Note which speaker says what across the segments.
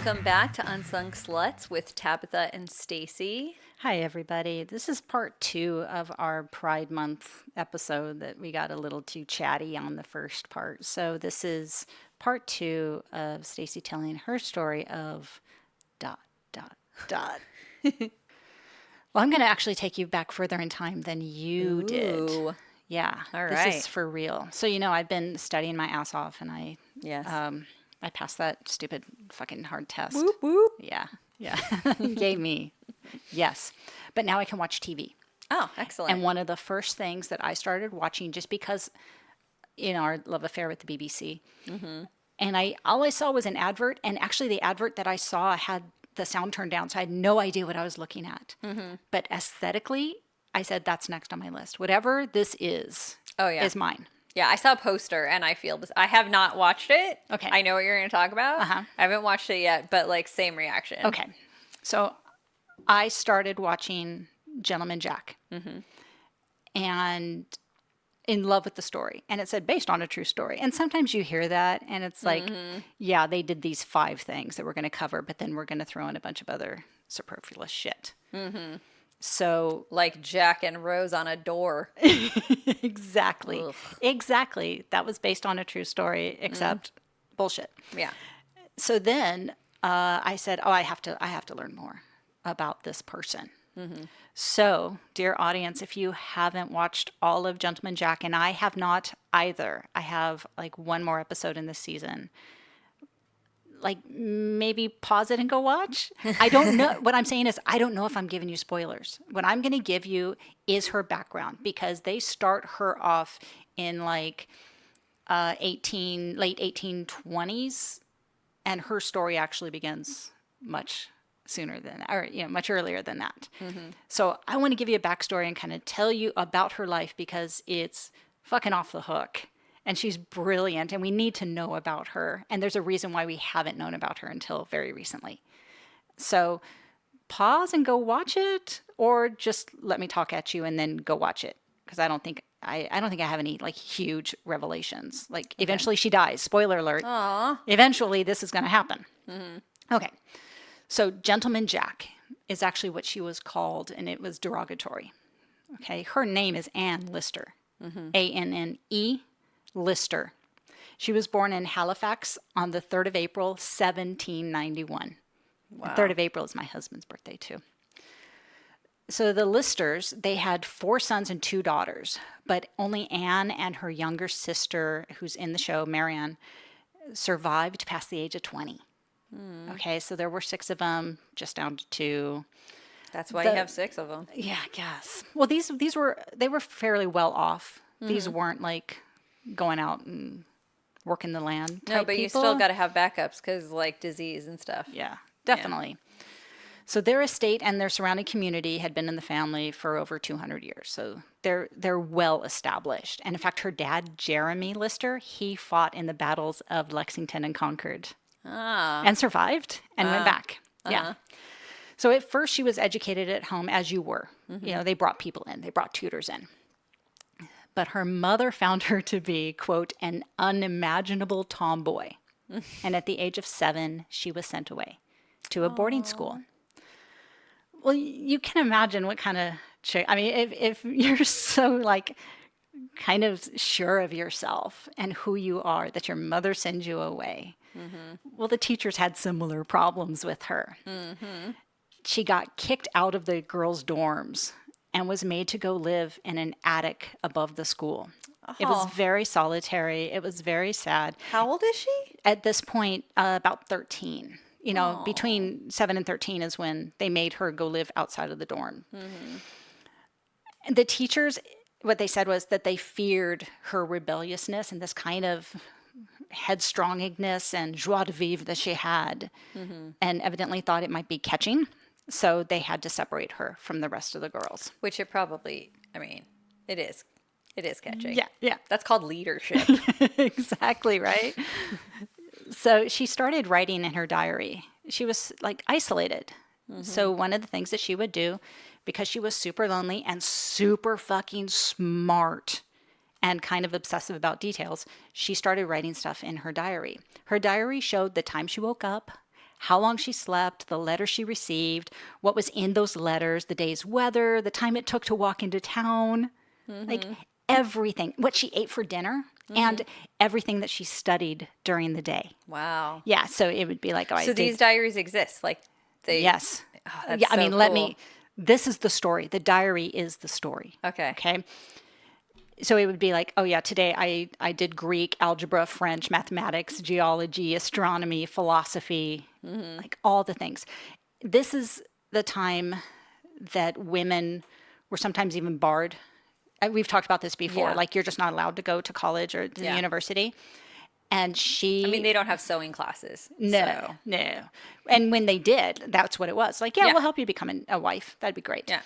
Speaker 1: Welcome back to Unsung Sluts with Tabitha and Stacie.
Speaker 2: Hi, everybody. This is part 2 of our Pride Month episode that we got a little too chatty on the first part. So this is part 2 of Stacie telling her story of ... Well, I'm going to actually take you back further in time than you did. Yeah.
Speaker 1: All right.
Speaker 2: This is for real. So, I've been studying my ass off, and I passed that stupid fucking hard test.
Speaker 1: Whoop, whoop.
Speaker 2: Yeah. Gave me. Yes. But now I can watch TV.
Speaker 1: Oh, excellent.
Speaker 2: And one of the first things that I started watching, just because, our love affair with the BBC, and all I saw was an advert, and actually the advert that I saw had the sound turned down, so I had no idea what I was looking at. But aesthetically, I said, that's next on my list. Whatever this is mine.
Speaker 1: Yeah, I saw a poster and I feel this. I have not watched it.
Speaker 2: Okay.
Speaker 1: I know what you're going to talk about. I haven't watched it yet, but same reaction.
Speaker 2: Okay. So I started watching Gentleman Jack. And in love with the story. And it said based on a true story. And sometimes you hear that and it's like, yeah, they did these 5 things that we're going to cover, but then we're going to throw in a bunch of other superfluous shit. So
Speaker 1: like Jack and Rose on a door.
Speaker 2: Exactly.
Speaker 1: Ugh.
Speaker 2: Exactly. That was based on a true story, except bullshit.
Speaker 1: Yeah.
Speaker 2: So then I said, I have to learn more about this person. So, dear audience, if you haven't watched all of Gentleman Jack, and I have not either, I have one more episode in this season. Maybe pause it and go watch. I don't know. What I'm saying is I don't know if I'm giving you spoilers. What I'm going to give you is her background, because they start her off in late 1820s, and her story actually begins much sooner than, or much earlier than that. So I want to give you a backstory and kind of tell you about her life, because it's fucking off the hook. And she's brilliant, and we need to know about her. And there's a reason why we haven't known about her until very recently. So pause and go watch it, or just let me talk at you and then go watch it, because I don't think I have any huge revelations. Eventually she dies. Spoiler alert.
Speaker 1: Aww.
Speaker 2: Eventually this is going to happen. Okay. So Gentleman Jack is actually what she was called, and it was derogatory. Okay. Her name is Anne Lister. A-N-N-E Lister. She was born in Halifax on the 3rd of April, 1791.
Speaker 1: Wow.
Speaker 2: The 3rd of April is my husband's birthday, too. So the Listers, they had 4 sons and 2 daughters, but only Anne and her younger sister, who's in the show, Marianne, survived past the age of 20. Okay, so there were 6 of them, just down to 2.
Speaker 1: That's why you have 6 of them.
Speaker 2: Yeah, I guess. Well, they were fairly well off. These weren't going out and working the land type
Speaker 1: No, but
Speaker 2: people.
Speaker 1: you still got to have backups because disease and stuff.
Speaker 2: Yeah, definitely. Yeah. So their estate and their surrounding community had been in the family for over 200 years. So they're well established. And in fact, her dad, Jeremy Lister, he fought in the battles of Lexington and Concord. And survived and went back. Yeah. So at first she was educated at home, as you were. They brought people in. They brought tutors in. But her mother found her to be, quote, an unimaginable tomboy. And at the age of 7, she was sent away to a boarding school. Well, you can imagine what kind of chick. I mean, if you're so kind of sure of yourself and who you are, that your mother sends you away. Well, the teachers had similar problems with her. She got kicked out of the girls' dorms and was made to go live in an attic above the school. It was very solitary. It was very sad.
Speaker 1: How old is she?
Speaker 2: At this point, about 13. Between 7 and 13 is when they made her go live outside of the dorm. And the teachers, what they said was that they feared her rebelliousness and this kind of headstronginess and joie de vivre that she had, and evidently thought it might be catching. So they had to separate her from the rest of the girls.
Speaker 1: Which it probably, it is. It is catching.
Speaker 2: Yeah.
Speaker 1: That's called leadership.
Speaker 2: Exactly, right? So she started writing in her diary. She was isolated. So one of the things that she would do, because she was super lonely and super fucking smart and kind of obsessive about details, she started writing stuff in her diary. Her diary showed the time she woke up, how long she slept, the letter she received, what was in those letters, the day's weather, the time it took to walk into town, like everything, what she ate for dinner, and everything that she studied during the day.
Speaker 1: Wow.
Speaker 2: Yeah, so it would be like,
Speaker 1: So these diaries exist, like they.
Speaker 2: Yes.
Speaker 1: Oh, that's
Speaker 2: Yeah, I
Speaker 1: so
Speaker 2: mean,
Speaker 1: cool.
Speaker 2: this is the story. The diary is the story.
Speaker 1: Okay.
Speaker 2: Okay. So it would be like, oh yeah, today I did Greek, algebra, French, mathematics, geology, astronomy, philosophy, like all the things. This is the time that women were sometimes even barred. We've talked about this before.
Speaker 1: Yeah.
Speaker 2: Like you're just not allowed to go to college or to
Speaker 1: Yeah.
Speaker 2: university. And she,
Speaker 1: I mean, they don't have sewing classes.
Speaker 2: no,
Speaker 1: So.
Speaker 2: no. And when they did, that's what it was. Like, yeah,
Speaker 1: Yeah.
Speaker 2: we'll help you become a wife. That'd be great.
Speaker 1: Yeah.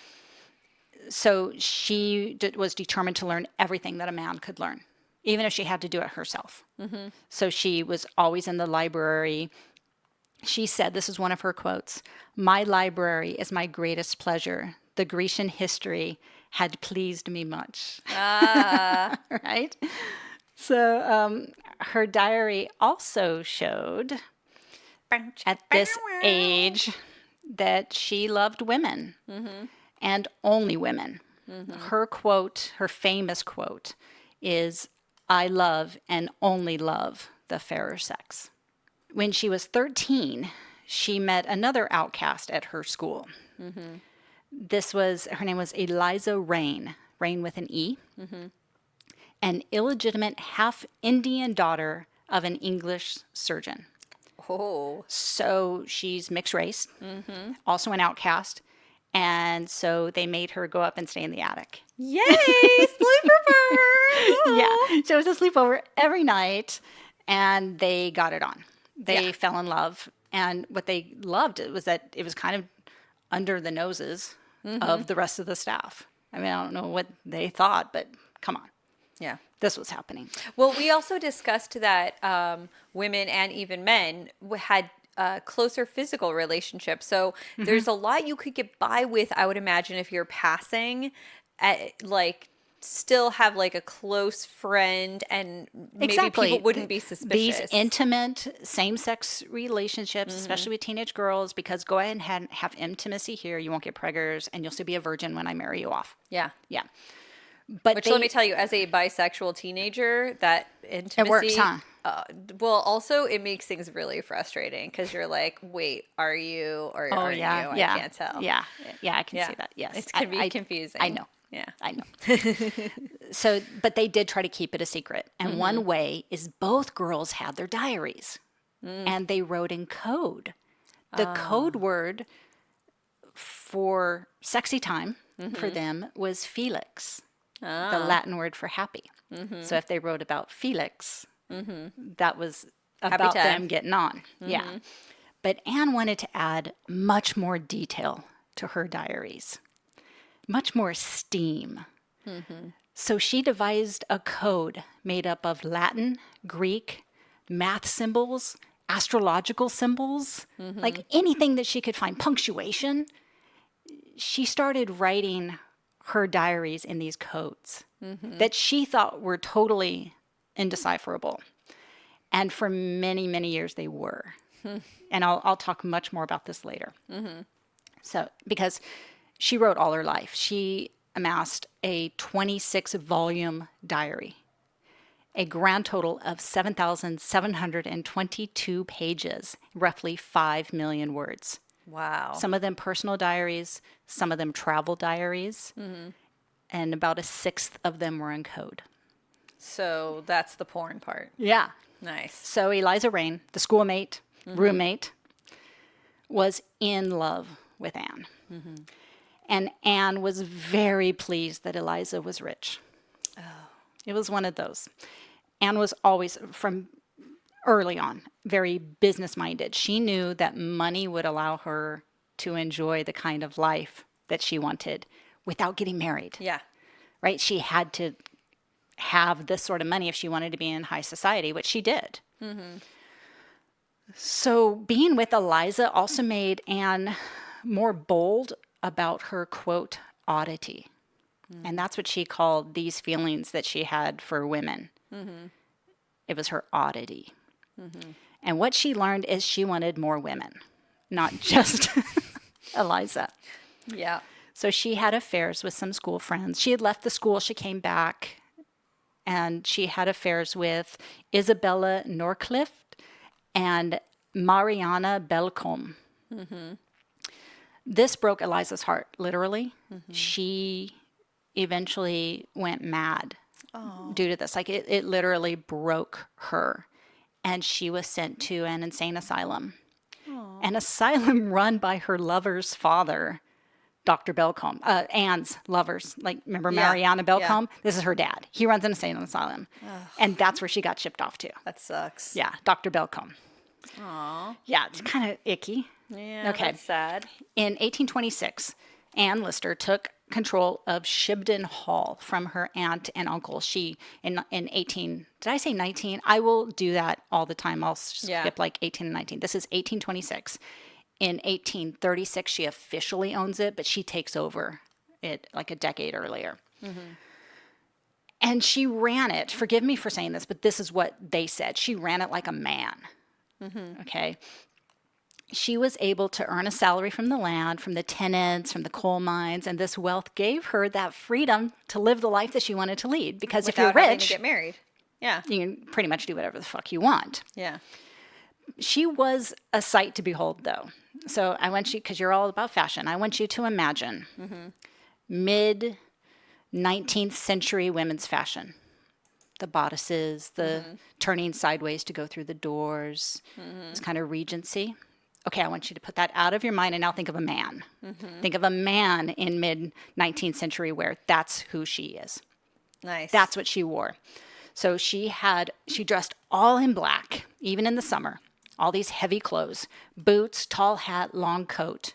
Speaker 2: So she was determined to learn everything that a man could learn, even if she had to do it herself. So she was always in the library. She said, this is one of her quotes, "My library is my greatest pleasure. The Grecian history had pleased me much." Right? So her diary also showed at this age that she loved women and only women. Her quote, her famous quote, is, "I love and only love the fairer sex." When she was 13, she met another outcast at her school. Her name was Eliza Rain with an E, an illegitimate half Indian daughter of an English surgeon.
Speaker 1: Oh.
Speaker 2: So she's mixed race, also an outcast. And so they made her go up and stay in the attic.
Speaker 1: Yay! Sleepover!
Speaker 2: Yeah. So it was a sleepover every night, and they got it on. They
Speaker 1: Yeah.
Speaker 2: fell in love. And what they loved was that it was kind of under the noses of the rest of the staff. I mean, I don't know what they thought, but come on.
Speaker 1: Yeah.
Speaker 2: This was happening.
Speaker 1: Well, we also discussed that women and even men had closer physical relationships. So there's a lot you could get by with, I would imagine, if you're passing, like still have like a close friend and maybe people wouldn't be suspicious.
Speaker 2: These intimate same-sex relationships, especially with teenage girls, because go ahead and have intimacy here. You won't get preggers, and you'll still be a virgin when I marry you off.
Speaker 1: Yeah.
Speaker 2: Yeah. But
Speaker 1: Which let me tell you, as a bisexual teenager, that intimacy.
Speaker 2: It works, huh?
Speaker 1: Well, also it makes things really frustrating because you're like, wait, are you or aren't you? I can't tell.
Speaker 2: Yeah, I can see that. Yes,
Speaker 1: It can be confusing.
Speaker 2: I know.
Speaker 1: Yeah,
Speaker 2: I know. So, but they did try to keep it a secret, and one way is both girls had their diaries, and they wrote in code. The code word for sexy time for them was Felix, the Latin word for happy. So if they wrote about Felix, that was about them getting on. Yeah. But Anne wanted to add much more detail to her diaries, much more steam. So she devised a code made up of Latin, Greek, math symbols, astrological symbols, like anything that she could find, punctuation. She started writing her diaries in these codes that she thought were totally indecipherable. And for many, many years they were. And I'll talk much more about this later. So, because she wrote all her life. She amassed a 26-volume diary, a grand total of 7,722 pages, roughly 5 million words.
Speaker 1: Wow.
Speaker 2: Some of them personal diaries, some of them travel diaries, and about a sixth of them were in code.
Speaker 1: So that's the porn part.
Speaker 2: Yeah.
Speaker 1: Nice.
Speaker 2: So Eliza Rain, the schoolmate, roommate, was in love with Anne. And Anne was very pleased that Eliza was rich. Oh. It was one of those. Anne was always, from early on, very business-minded. She knew that money would allow her to enjoy the kind of life that she wanted without getting married.
Speaker 1: Yeah.
Speaker 2: Right? She had to have this sort of money if she wanted to be in high society, which she did. So being with Eliza also made Anne more bold about her, quote, oddity. And that's what she called these feelings that she had for women. It was her oddity. And what she learned is she wanted more women. not just Eliza.
Speaker 1: Yeah.
Speaker 2: So she had affairs with some school friends. She had left the school. She came back, and she had affairs with Isabella Norcliffe and Mariana Belcombe. This broke Eliza's heart, literally. She eventually went mad due to this. Like, it literally broke her. And she was sent to an insane asylum. An asylum run by her lover's father, Dr. Belcombe. Anne's lovers. Like, remember Mariana Belcombe? Yeah. This is her dad. He runs an insane asylum. And that's where she got shipped off to.
Speaker 1: That sucks.
Speaker 2: Yeah, Dr. Belcombe.
Speaker 1: Aw.
Speaker 2: Yeah, it's kind of icky.
Speaker 1: Yeah, okay. That's sad.
Speaker 2: In 1826, Anne Lister took control of Shibden Hall from her aunt and uncle. She, in 18, did I say 19? I will do that all the time. I'll skip like 18 and 19. This is 1826. In 1836, she officially owns it, but she takes over it like a decade earlier. And she ran it, forgive me for saying this, but this is what they said. She ran it like a man. Okay. She was able to earn a salary from the land, from the tenants, from the coal mines, and this wealth gave her that freedom to live the life that she wanted to lead. Because
Speaker 1: without
Speaker 2: if you're
Speaker 1: having
Speaker 2: rich,
Speaker 1: to get married. Yeah.
Speaker 2: You can pretty much do whatever the fuck you want.
Speaker 1: Yeah.
Speaker 2: She was a sight to behold, though. So I want you, because you're all about fashion, I want you to imagine mid-19th century women's fashion. The bodices, the turning sideways to go through the doors. It's kind of Regency. Okay, I want you to put that out of your mind and now think of a man. Think of a man in mid-19th century wear. That's who she is.
Speaker 1: Nice.
Speaker 2: That's what she wore. So she dressed all in black, even in the summer. All these heavy clothes, boots, tall hat, long coat.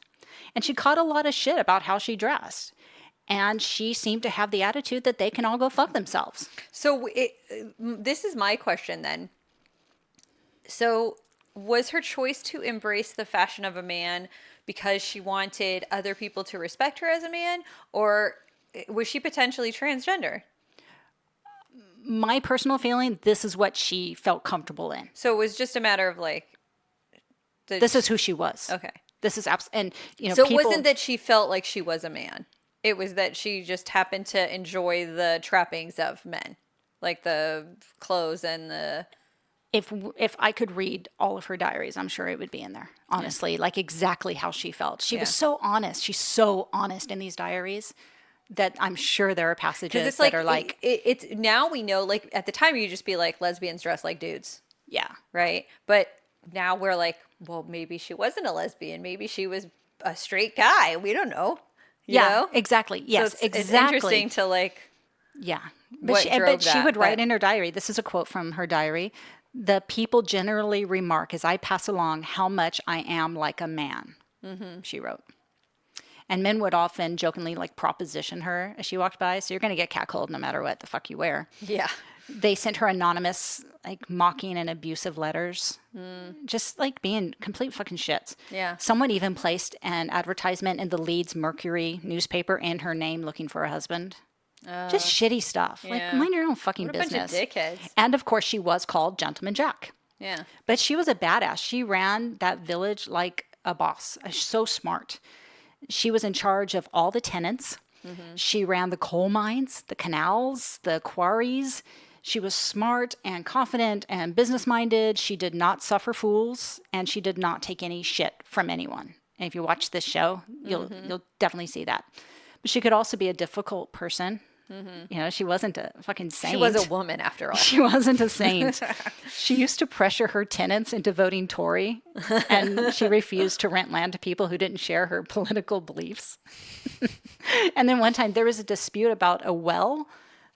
Speaker 2: And she caught a lot of shit about how she dressed. And she seemed to have the attitude that they can all go fuck themselves.
Speaker 1: So this is my question then. So was her choice to embrace the fashion of a man because she wanted other people to respect her as a man? Or was she potentially transgender?
Speaker 2: My personal feeling, this is what she felt comfortable in.
Speaker 1: So it was just a matter of like...
Speaker 2: This is who she was.
Speaker 1: Okay.
Speaker 2: This is and
Speaker 1: so it wasn't that she felt like she was a man. It was that she just happened to enjoy the trappings of men, like the clothes and the...
Speaker 2: If I could read all of her diaries, I'm sure it would be in there, honestly, like exactly how she felt. She was so honest. She's so honest in these diaries that I'm sure there are passages that are like...
Speaker 1: It's now we know, like at the time you'd just be like, lesbians dress like dudes.
Speaker 2: Yeah.
Speaker 1: Right? But now we're like, well, maybe she wasn't a lesbian. Maybe she was a straight guy. We don't know. You know?
Speaker 2: Exactly. Yes,
Speaker 1: so
Speaker 2: exactly.
Speaker 1: It's interesting to like...
Speaker 2: Yeah. But she would write in her diary, this is a quote from her diary, "The people generally remark as I pass along how much I am like a man," she wrote. And men would often jokingly like proposition her as she walked by. So you're going to get catcalled no matter what the fuck you wear.
Speaker 1: Yeah.
Speaker 2: They sent her anonymous, like mocking and abusive letters. Just like being complete fucking shits.
Speaker 1: Yeah.
Speaker 2: Someone even placed an advertisement in the Leeds Mercury newspaper in her name looking for a husband. Just shitty stuff.
Speaker 1: Yeah.
Speaker 2: Like, mind your own fucking business.
Speaker 1: What a bunch of dickheads.
Speaker 2: And of course, she was called Gentleman Jack.
Speaker 1: Yeah.
Speaker 2: But she was a badass. She ran that village like a boss. So smart. She was in charge of all the tenants. She ran the coal mines, the canals, the quarries. She was smart and confident and business-minded. She did not suffer fools, and she did not take any shit from anyone. And if you watch this show, you'll definitely see that. But she could also be a difficult person. You know, she wasn't a fucking saint.
Speaker 1: She was a woman after all.
Speaker 2: She wasn't a saint. She used to pressure her tenants into voting Tory, and she refused to rent land to people who didn't share her political beliefs. And then one time there was a dispute about a well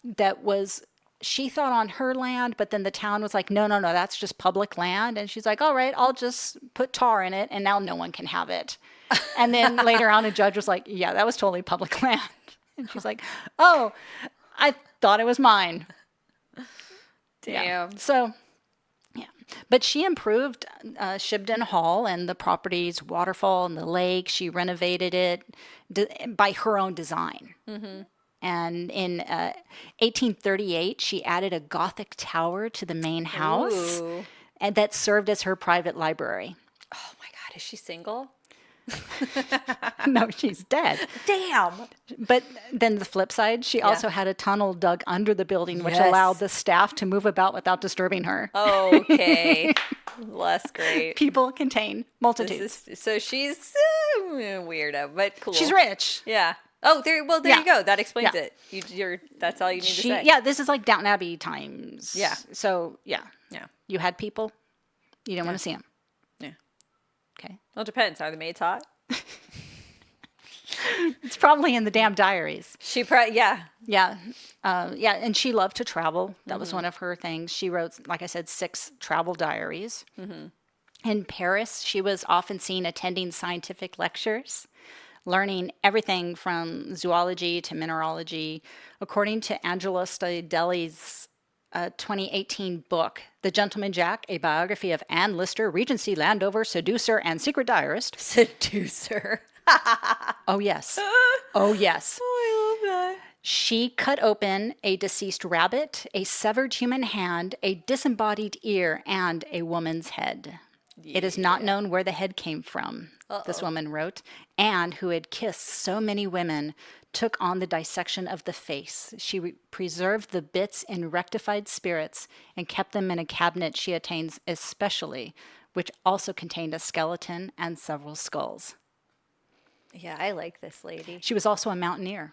Speaker 2: that was, she thought on her land, but then the town was like, no, that's just public land. And she's like, all right, I'll just put tar in it, and now no one can have it. And then later on, a judge was like, yeah, that was totally public land. And she's like, oh, I thought it was mine.
Speaker 1: Damn.
Speaker 2: Yeah. So, yeah. But she improved Shibden Hall and the property's waterfall and the lake. She renovated it by her own design. And in 1838, she added a Gothic tower to the main house and that served as her private library.
Speaker 1: Oh my God, is she single?
Speaker 2: No, she's dead.
Speaker 1: Damn.
Speaker 2: But then the flip side, she also had a tunnel dug under the building, which
Speaker 1: Yes.
Speaker 2: allowed the staff to move about without disturbing her.
Speaker 1: Okay. Less great.
Speaker 2: People contain multitudes.
Speaker 1: So she's weirdo, but cool.
Speaker 2: She's rich.
Speaker 1: Yeah. Oh, there you go. That explains it. That's all you need to say.
Speaker 2: Yeah, this is like Downton Abbey times.
Speaker 1: Yeah.
Speaker 2: So, yeah.
Speaker 1: Yeah.
Speaker 2: You had people. You didn't want to see them.
Speaker 1: Yeah.
Speaker 2: Okay.
Speaker 1: Well, it depends. Are the maids hot?
Speaker 2: It's probably in the damn diaries.
Speaker 1: Yeah.
Speaker 2: Yeah. Yeah. And she loved to travel. That was one of her things. She wrote, like I said, 6 travel diaries. In Paris, she was often seen attending scientific lectures, learning everything from zoology to mineralogy. According to Angela Stadeli's 2018 book, The Gentleman Jack, a biography of Anne Lister, Regency Landover, seducer, and secret diarist.
Speaker 1: Seducer.
Speaker 2: Oh, yes. Oh, yes.
Speaker 1: Oh, I love that.
Speaker 2: She cut open a deceased rabbit, a severed human hand, a disembodied ear, and a woman's head. Yeah. It is not known where the head came from, this woman wrote. Anne, who had kissed so many women, took on the dissection of the face. She preserved the bits in rectified spirits and kept them in a cabinet she attains especially, which also contained a skeleton and several skulls.
Speaker 1: Yeah, I like this lady.
Speaker 2: She was also a mountaineer.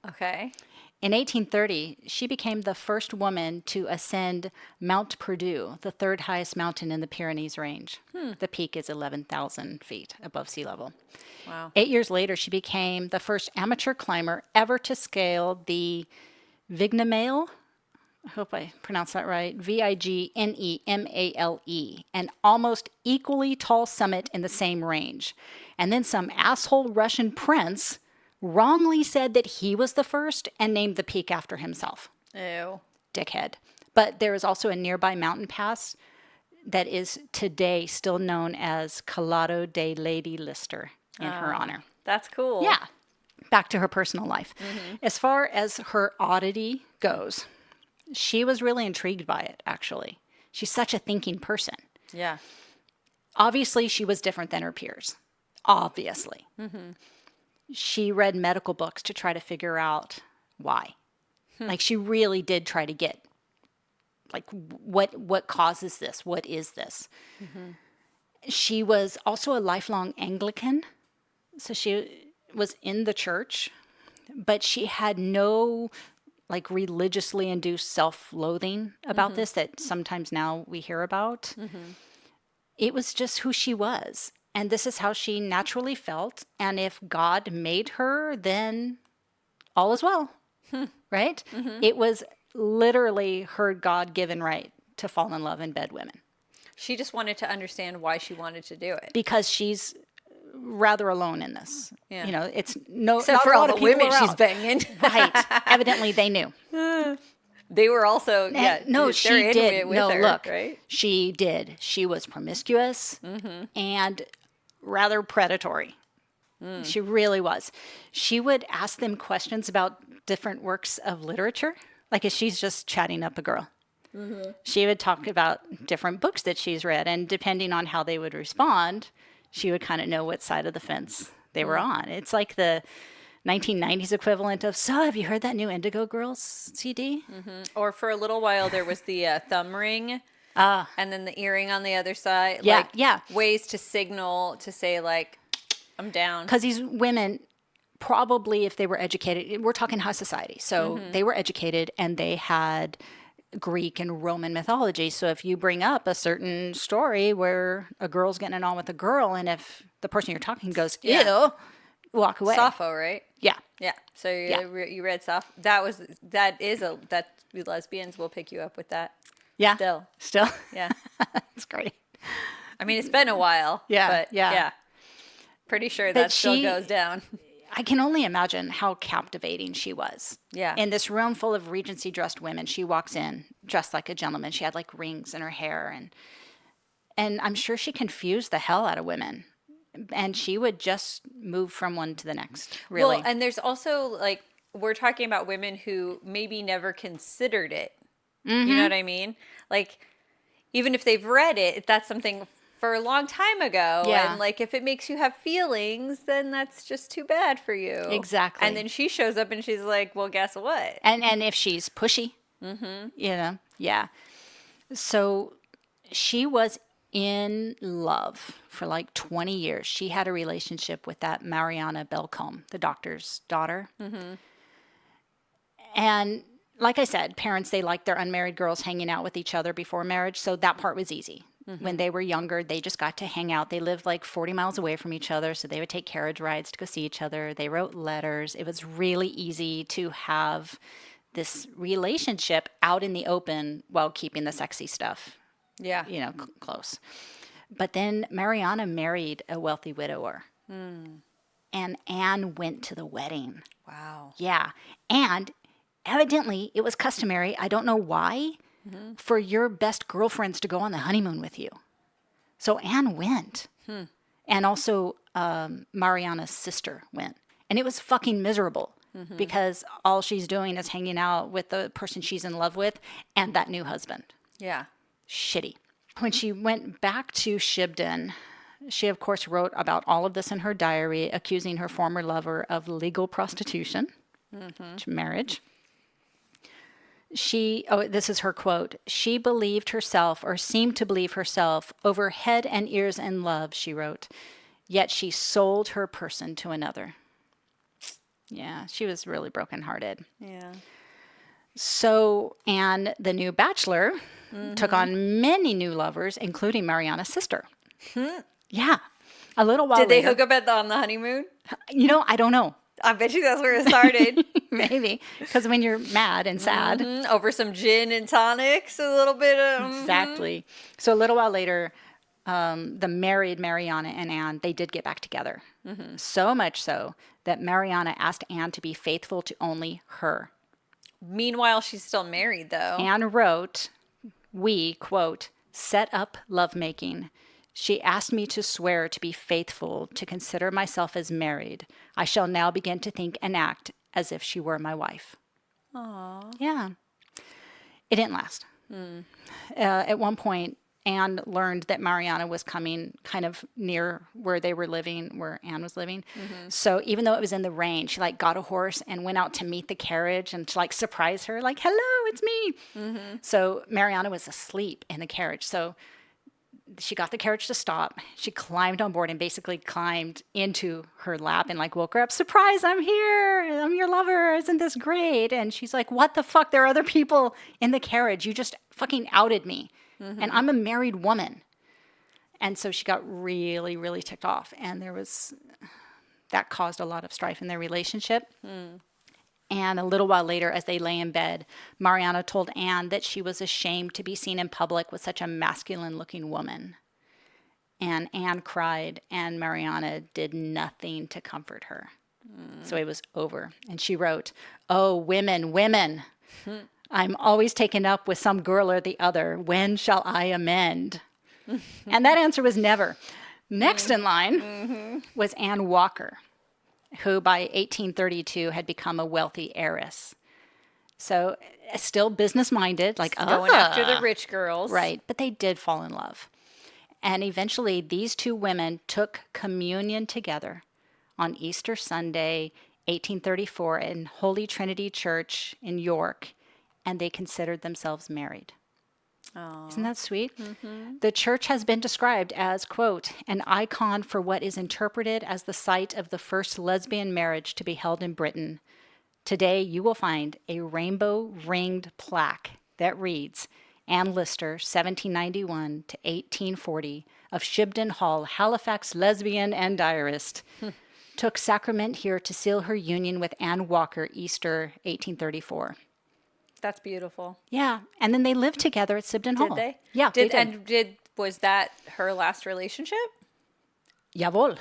Speaker 1: Okay.
Speaker 2: In 1830, she became the first woman to ascend Mount Perdu, the 3rd highest mountain in the Pyrenees range. The peak is 11,000 feet above sea level.
Speaker 1: Wow.
Speaker 2: 8 years later, she became the first amateur climber ever to scale the Vignemale, I hope I pronounced that right, Vignemale, an almost equally tall summit in the same range. And then some asshole Russian prince wrongly said that he was the first and named the peak after himself.
Speaker 1: Ew.
Speaker 2: Dickhead. But there is also a nearby mountain pass that is today still known as Collado de Lady Lister in her honor.
Speaker 1: That's cool.
Speaker 2: Yeah. Back to her personal life. As far as her oddity goes, she was really intrigued by it, actually. She's such a thinking person.
Speaker 1: Yeah.
Speaker 2: Obviously, she was different than her peers. Obviously. She read medical books to try to figure out why. Like, she really did try to get, like, what causes this? What is this? She was also a lifelong Anglican. So she was in the church, but she had no, like, religiously induced self-loathing about this that sometimes now we hear about. It was just who she was. And this is how she naturally felt. And if God made her, then all is well, right? It was literally her God-given right to fall in love and bed women.
Speaker 1: She just wanted to understand why she wanted to do it.
Speaker 2: Because she's rather alone in this.
Speaker 1: Yeah.
Speaker 2: You know, it's no,
Speaker 1: Except
Speaker 2: not
Speaker 1: for
Speaker 2: a
Speaker 1: all
Speaker 2: lot
Speaker 1: the
Speaker 2: of people
Speaker 1: women she's
Speaker 2: around.
Speaker 1: banging.
Speaker 2: Right. Evidently, they knew.
Speaker 1: They were also,
Speaker 2: No,
Speaker 1: they're
Speaker 2: she
Speaker 1: intimate
Speaker 2: did.
Speaker 1: with
Speaker 2: No,
Speaker 1: her,
Speaker 2: look,
Speaker 1: right?
Speaker 2: she did. She was promiscuous and rather predatory. She really was. She would ask them questions about different works of literature, like if she's just chatting up a girl. She would talk about different books that she's read, and depending on how they would respond, she would kind of know what side of the fence they were on. It's like the 1990s equivalent of, so have you heard that new Indigo Girls CD?
Speaker 1: Or for a little while, there was the thumb ring.
Speaker 2: Ah.
Speaker 1: And then the earring on the other side.
Speaker 2: Yeah,
Speaker 1: Like,
Speaker 2: yeah.
Speaker 1: ways to signal, to say, like, I'm down.
Speaker 2: Because these women, probably if they were educated, we're talking high society. So they were educated and they had Greek and Roman mythology. So if you bring up a certain story where a girl's getting it on with a girl, and if the person you're talking goes, ew,
Speaker 1: Yeah.
Speaker 2: walk away.
Speaker 1: Sappho, right?
Speaker 2: Yeah.
Speaker 1: Yeah. So you read Sappho. That lesbians will pick you up with that.
Speaker 2: Yeah.
Speaker 1: Still.
Speaker 2: Still.
Speaker 1: Yeah.
Speaker 2: That's great.
Speaker 1: I mean, it's been a while.
Speaker 2: Yeah,
Speaker 1: But
Speaker 2: yeah.
Speaker 1: Pretty sure that still
Speaker 2: she-
Speaker 1: goes down.
Speaker 2: I can only imagine how captivating she was.
Speaker 1: Yeah.
Speaker 2: In this room full of Regency dressed women, she walks in dressed like a gentleman. She had like rings in her hair, and I'm sure she confused the hell out of women. And she would just move from one to the next, really.
Speaker 1: Well, and there's also, like, we're talking about women who maybe never considered it. You know what I mean? Like, even if they've read it, that's something for a long time ago.
Speaker 2: Yeah.
Speaker 1: And like, if it makes you have feelings, then that's just too bad for you.
Speaker 2: Exactly.
Speaker 1: And then she shows up and she's like, well, guess what?
Speaker 2: And if she's pushy, yeah. So she was in love for like 20 years. She had a relationship with that Mariana Belcombe, the doctor's daughter. And like I said, parents, they like their unmarried girls hanging out with each other before marriage. So that part was easy. When they were younger, they just got to hang out. They lived like 40 miles away from each other. So they would take carriage rides to go see each other. They wrote letters. It was really easy to have this relationship out in the open while keeping the sexy stuff,
Speaker 1: Yeah.
Speaker 2: close. But then Mariana married a wealthy widower. And Anne went to the wedding.
Speaker 1: Wow.
Speaker 2: Yeah. And evidently, it was customary, I don't know why, for your best girlfriends to go on the honeymoon with you. So Anne went. And also Mariana's sister went. And it was fucking miserable because all she's doing is hanging out with the person she's in love with and that new husband.
Speaker 1: Yeah.
Speaker 2: Shitty. When she went back to Shibden, she, of course, wrote about all of this in her diary, accusing her former lover of legal prostitution, marriage. This is her quote. She believed herself, or seemed to believe herself, over head and ears in love, she wrote. Yet she sold her person to another. Yeah, she was really brokenhearted.
Speaker 1: Yeah.
Speaker 2: So Anne, the new bachelor, took on many new lovers, including Mariana's sister. Yeah. A little while
Speaker 1: Did they
Speaker 2: later,
Speaker 1: hook up on the honeymoon?
Speaker 2: I don't know.
Speaker 1: I bet you that's where it started.
Speaker 2: Maybe. Because when you're mad and sad.
Speaker 1: Over some gin and tonics, a little bit of...
Speaker 2: Exactly. So a little while later, the married Mariana and Anne, they did get back together. So much so that Mariana asked Anne to be faithful to only her.
Speaker 1: Meanwhile, she's still married, though.
Speaker 2: Anne wrote, we, quote, set up lovemaking. She asked me to swear to be faithful, to consider myself as married. I shall now begin to think and act as if she were my wife.
Speaker 1: Aww.
Speaker 2: Yeah. It didn't last. At one point, Anne learned that Mariana was coming kind of near where they were living, where Anne was living. So even though it was in the rain, she like got a horse and went out to meet the carriage and to like surprise her, like, hello, it's me. So Mariana was asleep in the carriage. So she got the carriage to stop. She climbed on board and basically climbed into her lap and like woke her up. Surprise, I'm here. I'm your lover. Isn't this great? And she's like, what the fuck? There are other people in the carriage. You just fucking outed me. And I'm a married woman. And so she got really, really ticked off. And that caused a lot of strife in their relationship. And a little while later, as they lay in bed, Mariana told Anne that she was ashamed to be seen in public with such a masculine-looking woman. And Anne cried, and Mariana did nothing to comfort her. So it was over. And she wrote, oh, women, women. I'm always taken up with some girl or the other. When shall I amend? And that answer was never. Next in line was Anne Walker, who by 1832 had become a wealthy heiress. So still business-minded, like
Speaker 1: Going after the rich girls.
Speaker 2: Right, but they did fall in love. And eventually these two women took communion together on Easter Sunday, 1834, in Holy Trinity Church in York, and they considered themselves married.
Speaker 1: Aww.
Speaker 2: Isn't that sweet? The church has been described as, quote, an icon for what is interpreted as the site of the first lesbian marriage to be held in Britain. Today, you will find a rainbow-ringed plaque that reads, Anne Lister, 1791 to 1840, of Shibden Hall, Halifax lesbian and diarist, took sacrament here to seal her union with Anne Walker, Easter 1834.
Speaker 1: That's beautiful.
Speaker 2: Yeah, and then they lived together at Shibden Hall.
Speaker 1: Did they?
Speaker 2: Yeah, they did.
Speaker 1: And was that her last relationship?
Speaker 2: Jawohl.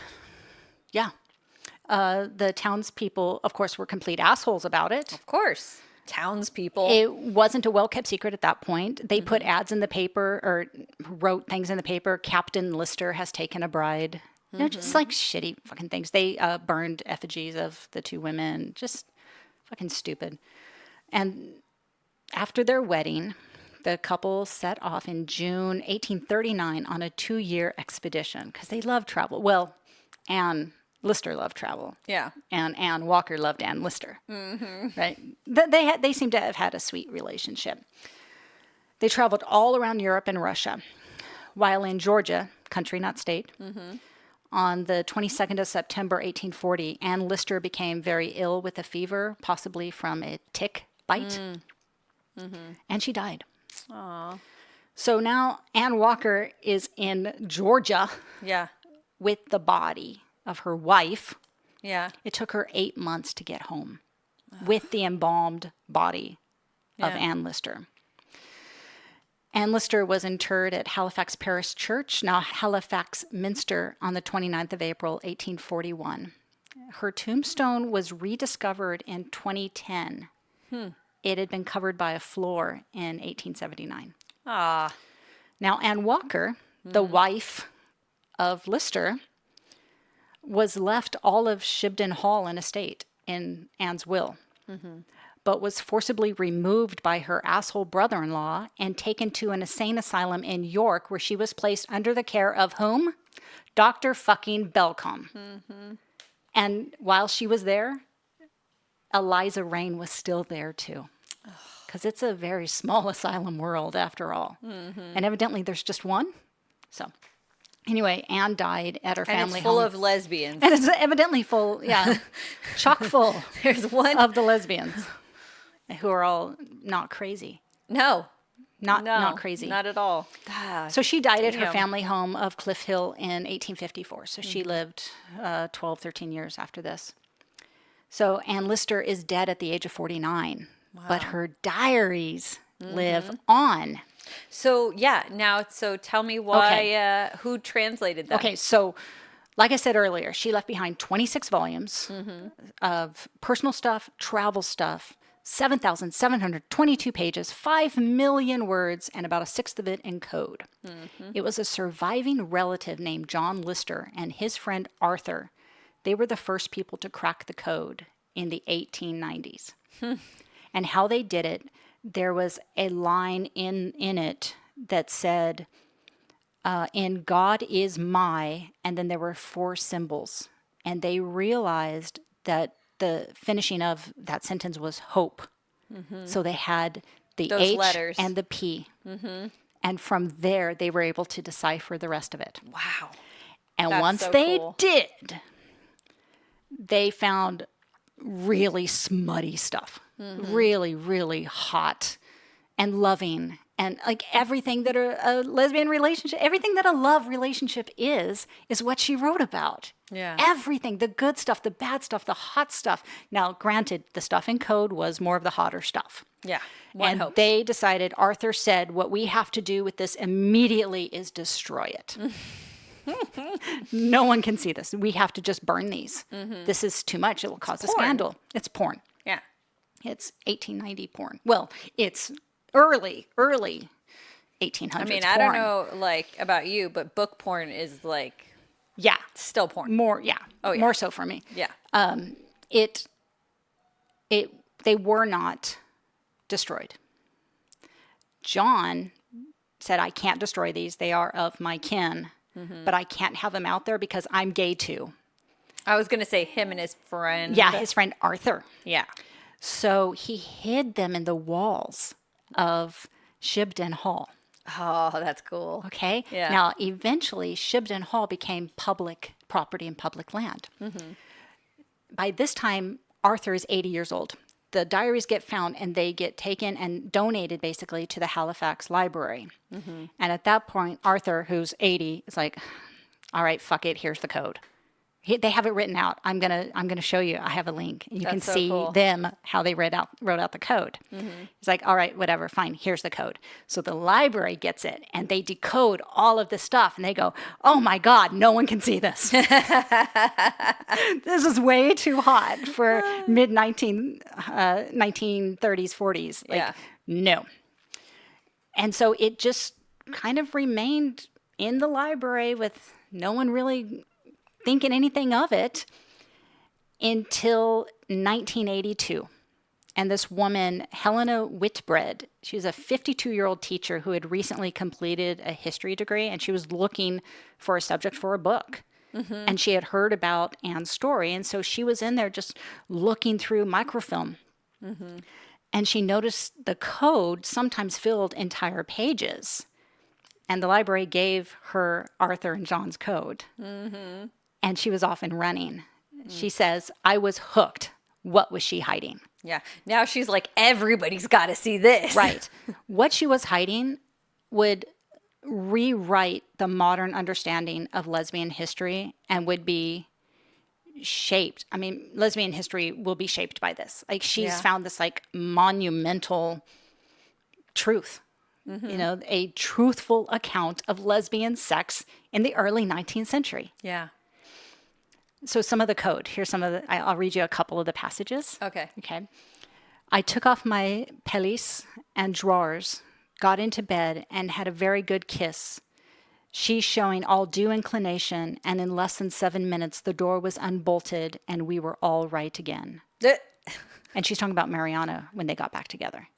Speaker 2: Yeah. The townspeople, of course, were complete assholes about it.
Speaker 1: Of course. Townspeople.
Speaker 2: It wasn't a well-kept secret at that point. They put ads in the paper or wrote things in the paper. Captain Lister has taken a bride. Just like shitty fucking things. They burned effigies of the two women. Just fucking stupid. And after their wedding, The couple set off in June 1839 on a 2-year expedition because they loved travel. Well, Anne Lister loved travel.
Speaker 1: Yeah.
Speaker 2: And Anne Walker loved Anne Lister. Right? They seem to have had a sweet relationship. They traveled all around Europe and Russia. While in Georgia, country not state, on the 22nd of September 1840, Anne Lister became very ill with a fever, possibly from a tick bite. And she died.
Speaker 1: Aw.
Speaker 2: So now Anne Walker is in Georgia
Speaker 1: Yeah.
Speaker 2: with the body of her wife.
Speaker 1: Yeah.
Speaker 2: It took her 8 months to get home with the embalmed body of Anne Lister. Anne Lister was interred at Halifax Parish Church, now Halifax Minster, on the 29th of April, 1841. Her tombstone was rediscovered in 2010. It had been covered by a floor in 1879.
Speaker 1: Ah.
Speaker 2: Now, Anne Walker, the wife of Lister, was left all of Shibden Hall and estate in Anne's will, but was forcibly removed by her asshole brother-in-law and taken to an insane asylum in York, where she was placed under the care of whom? Dr. fucking Belcom. And while she was there, Eliza Rain was still there too. Because it's a very small asylum world after all. And evidently there's just one. So anyway, Anne died at her family
Speaker 1: And it's full
Speaker 2: home.
Speaker 1: of lesbians.
Speaker 2: And it's evidently full, chock full
Speaker 1: There's one.
Speaker 2: of the lesbians who are all not crazy.
Speaker 1: No.
Speaker 2: Not crazy.
Speaker 1: Not at all. God.
Speaker 2: So she died at her
Speaker 1: Damn.
Speaker 2: family home of Cliff Hill in 1854. So she lived 12, 13 years after this. So Anne Lister is dead at the age of 49. But her diaries live on.
Speaker 1: So, so tell me why, who translated them?
Speaker 2: Okay, so like I said earlier, she left behind 26 volumes of personal stuff, travel stuff, 7,722 pages, 5 million words, and about a sixth of it in code. It was a surviving relative named John Lister and his friend Arthur. They were the first people to crack the code in the 1890s. And how they did it, there was a line in it that said, in God is my, and then there were 4 symbols. And they realized that the finishing of that sentence was hope. So they had the
Speaker 1: Those
Speaker 2: H
Speaker 1: letters.
Speaker 2: and the P. And from there, they were able to decipher the rest of it.
Speaker 1: Wow.
Speaker 2: And
Speaker 1: That's
Speaker 2: once
Speaker 1: so
Speaker 2: they
Speaker 1: cool.
Speaker 2: did, they found really smutty stuff. Really, really hot and loving. And like everything that a lesbian relationship, everything that a love relationship is what she wrote about.
Speaker 1: Yeah.
Speaker 2: Everything, the good stuff, the bad stuff, the hot stuff. Now, granted, the stuff in code was more of the hotter stuff.
Speaker 1: Yeah. One
Speaker 2: And
Speaker 1: hopes.
Speaker 2: they decided, Arthur said, what we have to do with this immediately is destroy it. No one can see this. We have to just burn these. This is too much. It will cause a
Speaker 1: porn.
Speaker 2: scandal. It's porn.
Speaker 1: Yeah.
Speaker 2: It's 1890 porn. Well, it's early 1800s
Speaker 1: I mean,
Speaker 2: porn.
Speaker 1: I don't know, like, about you, but book porn is, like,
Speaker 2: Yeah.
Speaker 1: still porn.
Speaker 2: More, yeah.
Speaker 1: Oh, yeah.
Speaker 2: More so for me.
Speaker 1: Yeah.
Speaker 2: They were not destroyed. John said, I can't destroy these. They are of my kin, but I can't have them out there because I'm gay too.
Speaker 1: I was going to say him and his friend.
Speaker 2: Yeah, his friend Arthur.
Speaker 1: Yeah.
Speaker 2: So he hid them in the walls of Shibden Hall.
Speaker 1: Oh, that's cool.
Speaker 2: Okay?
Speaker 1: Yeah.
Speaker 2: Now, eventually, Shibden Hall became public property and public land. By this time, Arthur is 80 years old. The diaries get found and they get taken and donated basically to the Halifax Library. And at that point, Arthur, who's 80, is like, all right, fuck it, here's the code. They have it written out. I'm gonna show you. I have a link. And you can
Speaker 1: That's so
Speaker 2: see
Speaker 1: cool.
Speaker 2: them, how they wrote out the code. He's like, all right, whatever, fine, here's the code. So the library gets it and they decode all of this stuff and they go, oh my God, no one can see this. This is way too hot for mid-1930s, 40s. Like,
Speaker 1: Yeah.
Speaker 2: no. And so it just kind of remained in the library with no one really thinking anything of it until 1982. And this woman, Helena Whitbread, she was a 52-year-old teacher who had recently completed a history degree, and she was looking for a subject for a book. And she had heard about Anne's story, and so she was in there just looking through microfilm. And she noticed the code sometimes filled entire pages. And the library gave her Arthur and John's code. And she was off and running. She says, I was hooked. What was she hiding?
Speaker 1: Yeah. Now she's like, everybody's got to see this.
Speaker 2: Right. What she was hiding would rewrite the modern understanding of lesbian history and would be shaped. I mean, lesbian history will be shaped by this. Like, she's found this like monumental truth, you know, a truthful account of lesbian sex in the early 19th century.
Speaker 1: Yeah.
Speaker 2: So some of the code, here's some of the, I'll read you a couple of the passages.
Speaker 1: Okay.
Speaker 2: Okay. I took off my pelisse and drawers, got into bed, and had a very good kiss. She showing all due inclination, and in less than 7 minutes, the door was unbolted, and we were all right again. And she's talking about Mariana when they got back together.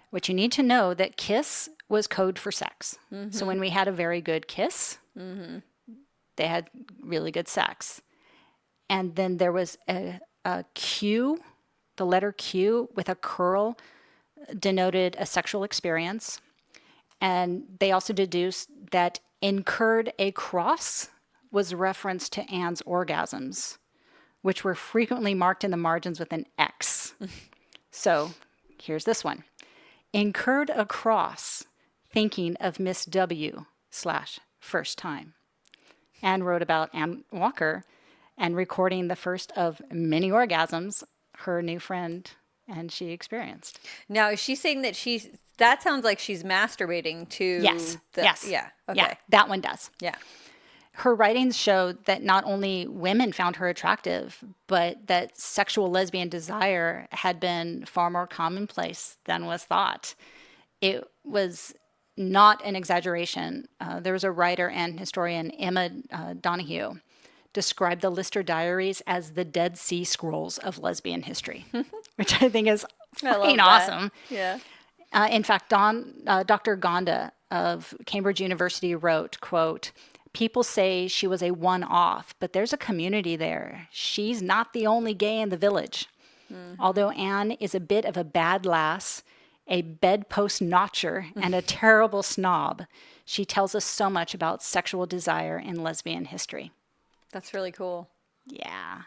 Speaker 2: What you need to know that kiss was code for sex. So when we had a very good kiss, they had really good sex. And then there was a Q, the letter Q with a curl denoted a sexual experience. And they also deduced that incurred a cross was reference to Anne's orgasms, which were frequently marked in the margins with an X. So here's this one. Incurred a cross thinking of Miss W / first time. Anne wrote about Anne Walker and recording the first of many orgasms her new friend and she experienced.
Speaker 1: Now, is she saying that that sounds like she's masturbating to...
Speaker 2: Yes. Yes.
Speaker 1: Yeah. Okay.
Speaker 2: Yeah, that one does.
Speaker 1: Yeah.
Speaker 2: Her writings showed that not only women found her attractive, but that sexual lesbian desire had been far more commonplace than was thought. It was not an exaggeration. There was a writer and historian, Emma Donahue, described the Lister Diaries as the Dead Sea Scrolls of lesbian history, which I think is fucking awesome.
Speaker 1: Yeah.
Speaker 2: In fact, Dr. Gonda of Cambridge University wrote, quote, people say she was a one-off, but there's a community there. She's not the only gay in the village. Although Anne is a bit of a bad lass, a bedpost notcher, and a terrible snob, she tells us so much about sexual desire in lesbian history.
Speaker 1: That's really cool.
Speaker 2: Yeah.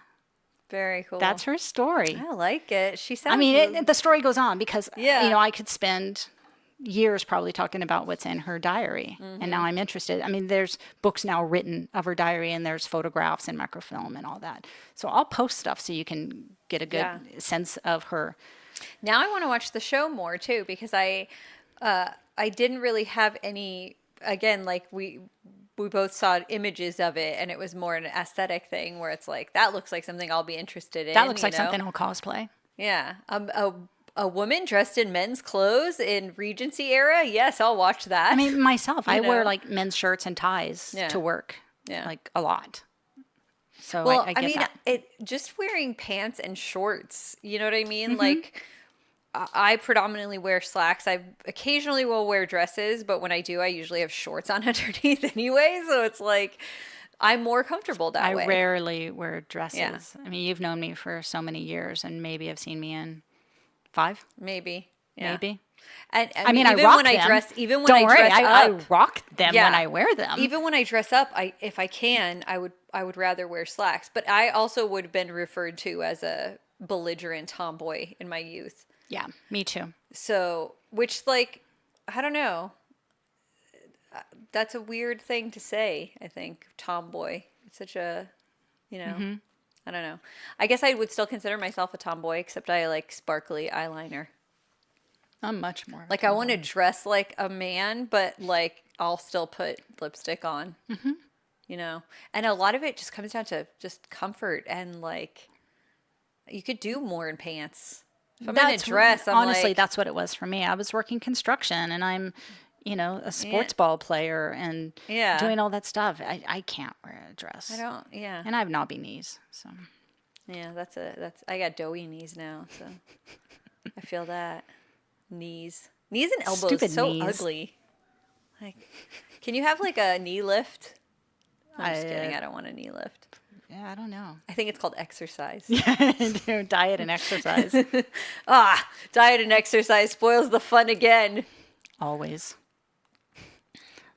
Speaker 1: Very cool.
Speaker 2: That's her story.
Speaker 1: I like it. She sounds...
Speaker 2: I mean, the story goes on because, you know, I could spend years probably talking about what's in her diary. And now I'm interested. I mean, there's books now written of her diary and there's photographs and microfilm and all that. So I'll post stuff so you can get a good sense of her.
Speaker 1: Now I want to watch the show more too, because I didn't really have any, again, like we both saw images of it and it was more an aesthetic thing where it's like, that looks like something I'll be interested in.
Speaker 2: That looks like something I'll cosplay.
Speaker 1: Yeah. A woman dressed in men's clothes in Regency era. Yes, I'll watch that.
Speaker 2: I mean, myself, I wear like men's shirts and ties to work, like a lot. So
Speaker 1: well,
Speaker 2: I get that.
Speaker 1: Just wearing pants and shorts, you know what I mean? Like, I predominantly wear slacks. I occasionally will wear dresses, but when I do, I usually have shorts on underneath anyway. So it's like, I'm more comfortable that way.
Speaker 2: I rarely wear dresses.
Speaker 1: Yeah.
Speaker 2: I mean, you've known me for so many years and maybe have seen me in 5?
Speaker 1: Maybe. Yeah.
Speaker 2: Maybe.
Speaker 1: And
Speaker 2: I mean,
Speaker 1: even
Speaker 2: I rock
Speaker 1: when
Speaker 2: them.
Speaker 1: I dress, even when
Speaker 2: Don't
Speaker 1: I dress
Speaker 2: worry,
Speaker 1: up,
Speaker 2: I rock them when I wear them.
Speaker 1: Even when I dress up, if I can, I would rather wear slacks. But I also would have been referred to as a belligerent tomboy in my youth.
Speaker 2: Yeah, me too.
Speaker 1: So, which like, I don't know. That's a weird thing to say, I think, tomboy. It's such a, you know, I don't know. I guess I would still consider myself a tomboy, except I like sparkly eyeliner.
Speaker 2: I'm much more.
Speaker 1: Like, I want to dress like a man, but like, I'll still put lipstick on, you know? And a lot of it just comes down to just comfort and like, you could do more in pants. If I'm in a dress, I'm
Speaker 2: honestly,
Speaker 1: like,
Speaker 2: that's what it was for me. I was working construction and I'm, you know, a sports ball player and doing all that stuff. I can't wear a dress.
Speaker 1: I don't,
Speaker 2: And I have knobby knees, so.
Speaker 1: Yeah, I got doughy knees now, so I feel that. Knees and elbows,
Speaker 2: Stupid
Speaker 1: so
Speaker 2: knees.
Speaker 1: ugly. Like, can you have like a knee lift? I'm just kidding.
Speaker 2: I
Speaker 1: I don't want a knee lift.
Speaker 2: Yeah, I don't know.
Speaker 1: I think it's called exercise.
Speaker 2: Diet and exercise.
Speaker 1: Diet and exercise spoils the fun again.
Speaker 2: Always.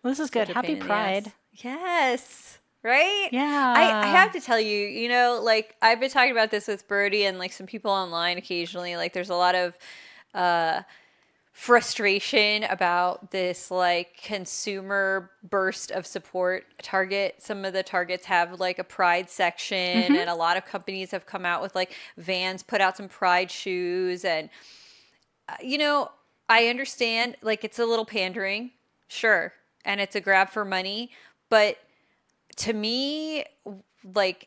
Speaker 2: Well, this is good. Happy Pride.
Speaker 1: Yes. Right?
Speaker 2: Yeah.
Speaker 1: I have to tell you, like I've been talking about this with Brody and like some people online occasionally. Like there's a lot of frustration about this like consumer burst of support. Some of the Targets have like a Pride section, and a lot of companies have come out with like Vans put out some Pride shoes, and I understand like it's a little pandering, sure, and it's a grab for money, but to me, like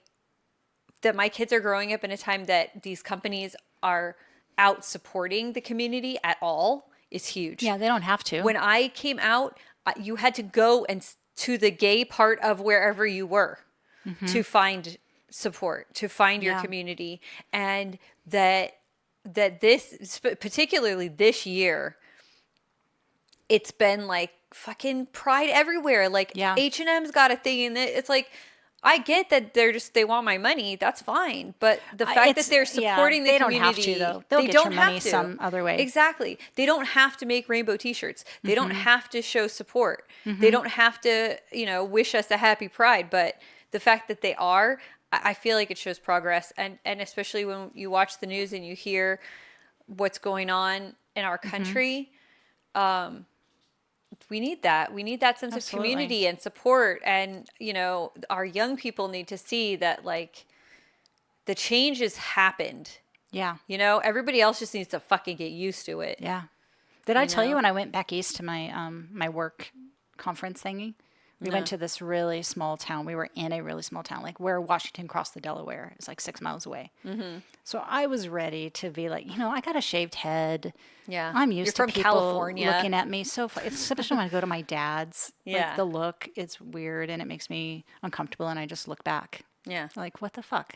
Speaker 1: that my kids are growing up in a time that these companies are out supporting the community at all is huge.
Speaker 2: Yeah, they don't have to.
Speaker 1: When I came out, you had to go to the gay part of wherever you were to find support, to find your community. And that this, particularly this year, it's been like fucking Pride everywhere. Like H&M's got a thing, and it's like, I get that they want my money. That's fine. But the fact that they're supporting the community. They don't have to,
Speaker 2: though. They'll get your money some other way.
Speaker 1: Exactly. They don't have to make rainbow t-shirts. They don't have to show support. They don't have to, wish us a happy Pride. But the fact that they are, I feel like it shows progress. And especially when you watch the news and you hear what's going on in our country, we need that. We need that sense of community and support. And, our young people need to see that, like, the change has happened.
Speaker 2: Yeah.
Speaker 1: Everybody else just needs to fucking get used to it.
Speaker 2: Yeah. Did I tell you when I went back east to my my work conference thingy? We went to this really small town. We were in a really small town, like where Washington crossed the Delaware. It's like 6 miles away. So I was ready to be like, I got a shaved head.
Speaker 1: Yeah.
Speaker 2: I'm used to
Speaker 1: You're from
Speaker 2: people
Speaker 1: California.
Speaker 2: looking at me. So especially when I go to my dad's. Like the look, it's weird and it makes me uncomfortable. And I just look back.
Speaker 1: Yeah.
Speaker 2: Like, what the fuck?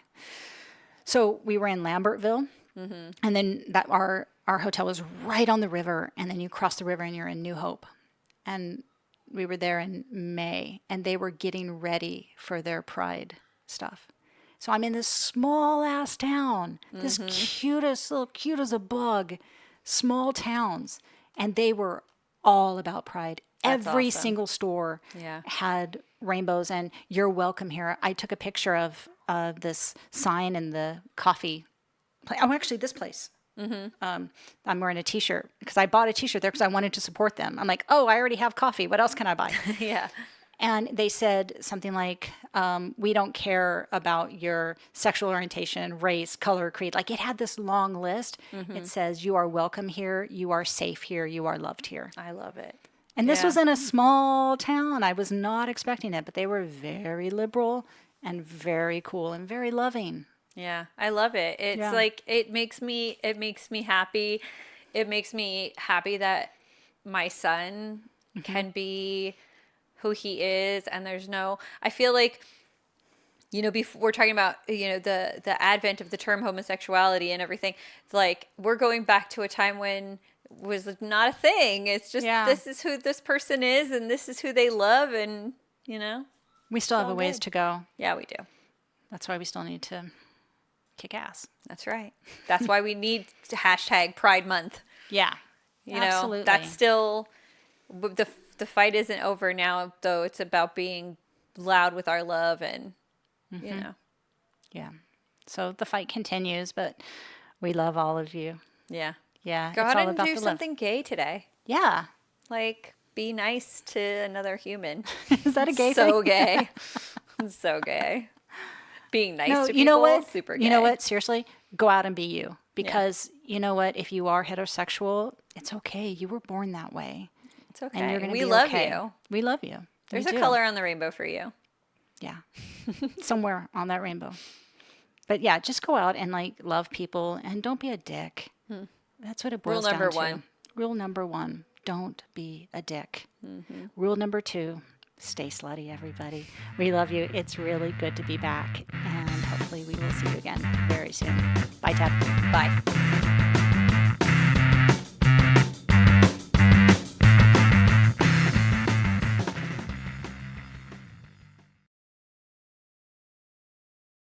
Speaker 2: So we were in Lambertville. And then our hotel was right on the river. And then you cross the river and you're in New Hope. And we were there in May, and they were getting ready for their Pride stuff. So I'm in this small ass town, this cute as a bug, small towns, and they were all about Pride.
Speaker 1: That's
Speaker 2: Every
Speaker 1: awesome.
Speaker 2: single store had rainbows, and you're welcome here. I took a picture of this sign in the coffee. Oh, actually, this place. I'm wearing a t-shirt because I bought a t-shirt there because I wanted to support them. I'm like, oh, I already have coffee. What else can I buy?
Speaker 1: Yeah.
Speaker 2: And they said something like, we don't care about your sexual orientation, race, color, creed. Like it had this long list. It says, you are welcome here. You are safe here. You are loved here.
Speaker 1: I love it.
Speaker 2: And this was in a small town. I was not expecting it, but they were very liberal and very cool and very loving.
Speaker 1: Yeah, I love it. It's like it makes me happy. It makes me happy that my son can be who he is, and I feel like before we're talking about the advent of the term homosexuality and everything. It's like we're going back to a time when it was not a thing. It's just this is who this person is, and this is who they love, and
Speaker 2: we still have a ways to go.
Speaker 1: Yeah, we do.
Speaker 2: That's why we still need to kick ass.
Speaker 1: That's right. That's why we need to hashtag Pride Month.
Speaker 2: Yeah. Absolutely.
Speaker 1: That's still the fight isn't over now, though. It's about being loud with our love and
Speaker 2: Yeah. So the fight continues, but we love all of you.
Speaker 1: Yeah.
Speaker 2: Yeah.
Speaker 1: Go out and do something gay today.
Speaker 2: Yeah.
Speaker 1: Like be nice to another human.
Speaker 2: Is that a gay
Speaker 1: so
Speaker 2: thing?
Speaker 1: Gay. So gay. Being nice to people,
Speaker 2: you know what?
Speaker 1: Super gay.
Speaker 2: You know what? Seriously, go out and be you. Because you know what? If you are heterosexual, it's okay. You were born that way.
Speaker 1: It's okay.
Speaker 2: And you're gonna
Speaker 1: we
Speaker 2: be
Speaker 1: love
Speaker 2: okay.
Speaker 1: you.
Speaker 2: We love you.
Speaker 1: There's a color on the rainbow for you.
Speaker 2: Yeah. Somewhere on that rainbow. But yeah, just go out and love people and don't be a dick. That's what it boils down to.
Speaker 1: Rule number 1.
Speaker 2: Rule number 1, don't be a dick. Rule number 2, Stay slutty, everybody. We love you. It's really good to be back, and hopefully we will see you again very soon. Bye, Tab.
Speaker 1: Bye.